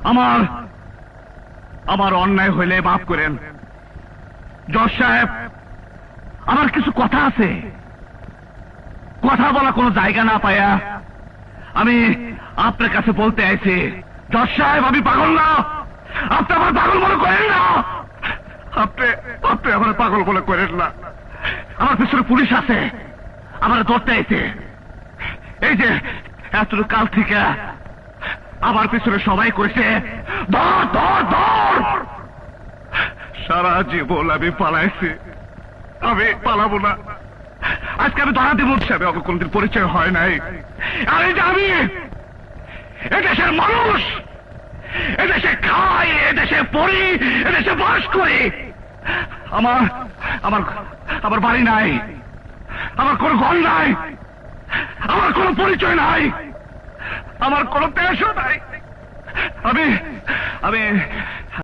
আমার আমার অন্যায় হইলে মাফ করেন জজ সাহেব। আমার কিছু কথা আছে, কথা বলা কোনো জায়গা না পায়া আমি আপনার কাছে বলতে আইছি। জজ সাহেব, আমি পাগল না, আপনি আমার পাগল মনে করেন না, আপনি আপনি আমার পাগল মনে করেন না। আমার পিছনে পুলিশ আছে, আমার ধরতে আইছে। এই যে এতটুকু কাল থেকে আমার পিছনে সবাই কইছে ধর ধর ধর। সারা জীবন আমি পালাইছি, আমি পালাবো না। আজকে আমি ধরা দিব, সাহেব আমাকে কোনদিন পরিচয় হয় নাই। আর এই যে আমি এদেশের মানুষ, এদেশে খাই, এদেশে পড়ি, এদেশে বাস করি। আমার আমার আমার বাড়ি নাই, আমার কোনো ঘর নাই, আমার কোনো পরিচয় নাই, আমার কোনো দেশও নাই। আমি আমি